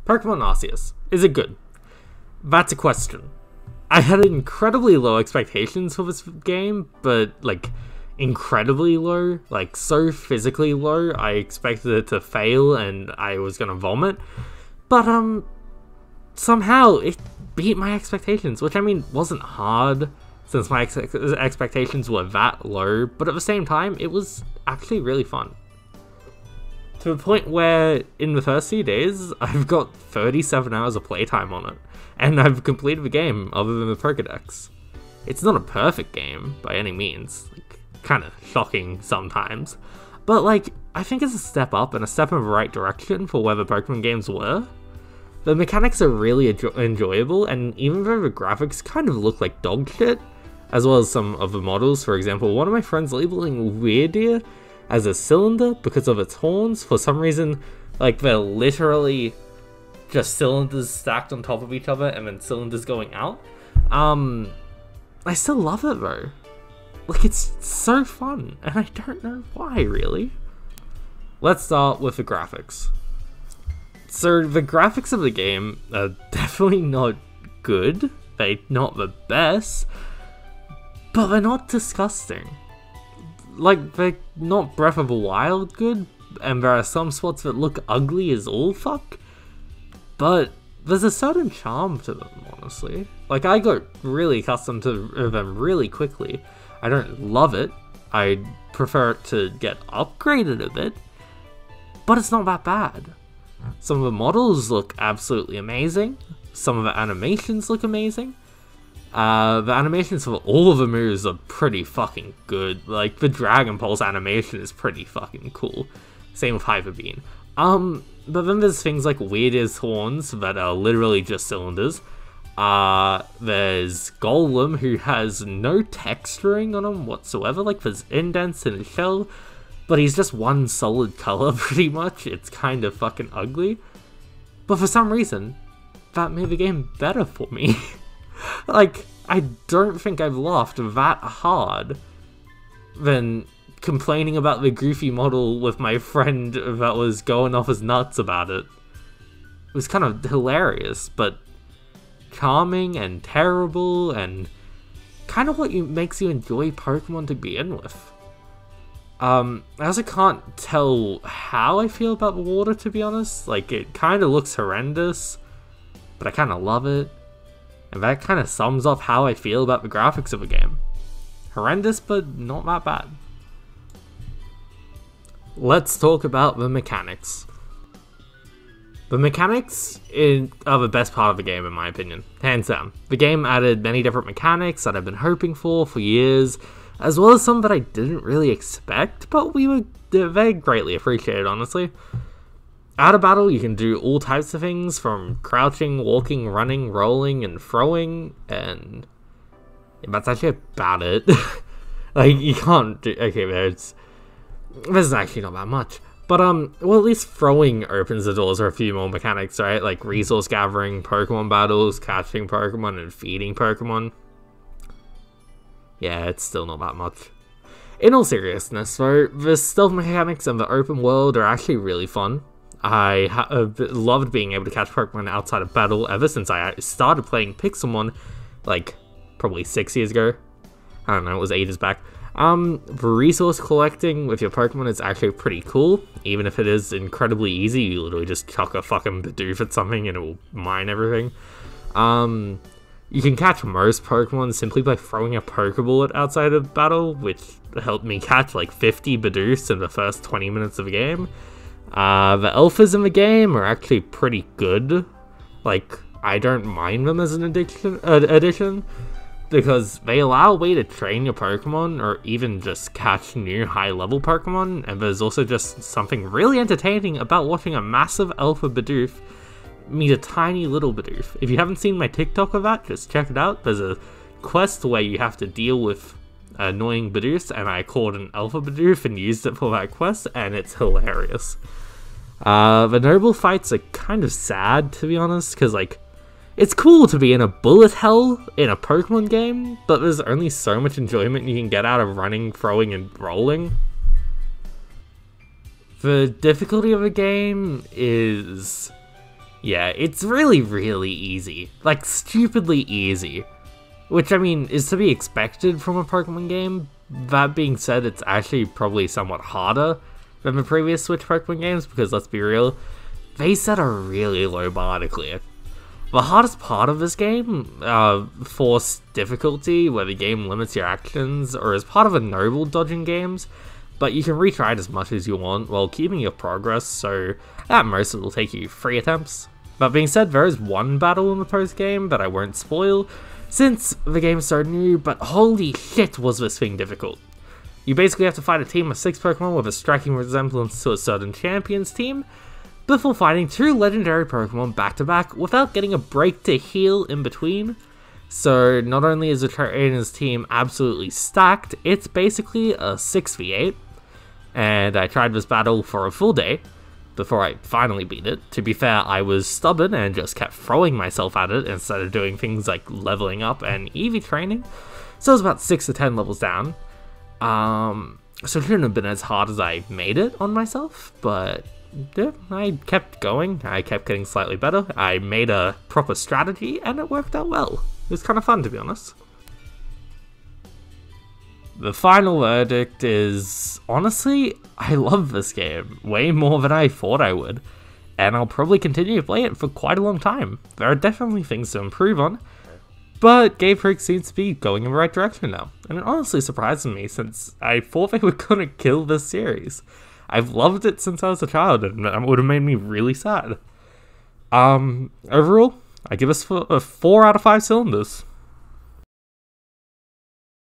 Pokemon Arceus. Is it good? That's a question. I had incredibly low expectations for this game, but like incredibly low, like so physically low, I expected it to fail and I was gonna vomit. But somehow it beat my expectations, which I mean wasn't hard since my expectations were that low, but at the same time it was actually really fun. To the point where in the first few days I've got 37 hours of playtime on it, and I've completed the game other than the Pokédex. It's not a perfect game by any means, like, kind of shocking sometimes, but like I think it's a step up and a step in the right direction for where the Pokemon games were. The mechanics are really enjoyable, and even though the graphics kind of look like dog shit, as well as some of the models, for example, one of my friends labeling Weirdeer as a cylinder because of its horns, for some reason, like they're literally just cylinders stacked on top of each other and then cylinders going out. I still love it though. Like, it's so fun, and I don't know why, really. Let's start with the graphics. So, the graphics of the game are definitely not good. They're not the best, but they're not disgusting. Like, they're not Breath of the Wild good, and there are some spots that look ugly as all fuck, but there's a certain charm to them, honestly. Like, I got really accustomed to them really quickly. I don't love it. I prefer it to get upgraded a bit, but it's not that bad. Some of the models look absolutely amazing. Some of the animations look amazing. The animations for all of the moves are pretty fucking good. Like, the Dragon Pulse animation is pretty fucking cool. Same with Hyper Beam. But then there's things like Weirdeer's horns that are literally just cylinders. There's Golem, who has no texturing on him whatsoever. Like, there's indents in his shell, but he's just one solid color pretty much. It's kind of fucking ugly. But for some reason, that made the game better for me. Like, I don't think I've laughed that hard than complaining about the goofy model with my friend that was going off his nuts about it. It was kind of hilarious, but charming and terrible, and kind of what makes you enjoy Pokemon to begin with. I also can't tell how I feel about the water, to be honest. Like, it kind of looks horrendous, but I kind of love it. And that kind of sums up how I feel about the graphics of the game. Horrendous, but not that bad. Let's talk about the mechanics. The mechanics are the best part of the game, in my opinion. Hands down. The game added many different mechanics that I've been hoping for years, as well as some that I didn't really expect, but they greatly appreciated, honestly. Out of battle, you can do all types of things, from crouching, walking, running, rolling, and throwing, and that's actually about it. Like, you can't do... Okay, there's actually not that much. But, well, at least throwing opens the doors for a few more mechanics, right? Like resource gathering, Pokemon battles, catching Pokemon, and feeding Pokemon. Yeah, it's still not that much. In all seriousness, though, the stealth mechanics and the open world are actually really fun. I have loved being able to catch Pokemon outside of battle ever since I started playing Pixelmon, like, probably 6 years ago. I don't know, it was ages back. The resource collecting with your Pokemon is actually pretty cool, even if it is incredibly easy. You literally just chuck a fucking Bidoof at something and it will mine everything. You can catch most Pokemon simply by throwing a Pokeball at outside of battle, which helped me catch like 50 Bidoofs in the first 20 minutes of the game. The alphas in the game are actually pretty good. Like, I don't mind them as an addition, because they allow a way to train your Pokemon, or even just catch new high-level Pokemon, and there's also just something really entertaining about watching a massive alpha Bidoof meet a tiny little Bidoof. If you haven't seen my TikTok of that, just check it out. There's a quest where you have to deal with annoying Bidoofs, and I called an alpha Bidoof and used it for that quest, and it's hilarious. The noble fights are kind of sad, to be honest, because, like, it's cool to be in a bullet hell in a Pokemon game, but there's only so much enjoyment you can get out of running, throwing, and rolling. The difficulty of the game is Yeah, it's really, really easy. Like, stupidly easy. Which, I mean, is to be expected from a Pokemon game. That being said, it's actually probably somewhat harder than the previous Switch Pokemon games, because let's be real, they set a really low bar to clear. The hardest part of this game, force difficulty, where the game limits your actions, or is part of the noble dodging games, but you can retry it as much as you want while keeping your progress, so at most it will take you 3 attempts. That being said, there is one battle in the post-game that I won't spoil, since the game is so new, but holy shit was this thing difficult. You basically have to fight a team of 6 Pokemon with a striking resemblance to a certain champion's team, before fighting 2 legendary Pokemon back to back without getting a break to heal in between. So not only is the trainer's team absolutely stacked, it's basically a 6v8, and I tried this battle for a full day before I finally beat it. To be fair, I was stubborn and just kept throwing myself at it instead of doing things like leveling up and EV training, so I was about 6 to 10 levels down. So it shouldn't have been as hard as I made it on myself, but yeah, I kept going, I kept getting slightly better, I made a proper strategy, and it worked out well. It was kind of fun, to be honest. The final verdict is, honestly, I love this game, way more than I thought I would, and I'll probably continue to play it for quite a long time. There are definitely things to improve on, but Game Freak seems to be going in the right direction now, and it honestly surprises me since I thought they were gonna kill this series. I've loved it since I was a child, and it would have made me really sad. Overall, I give us a 4 out of 5 cylinders.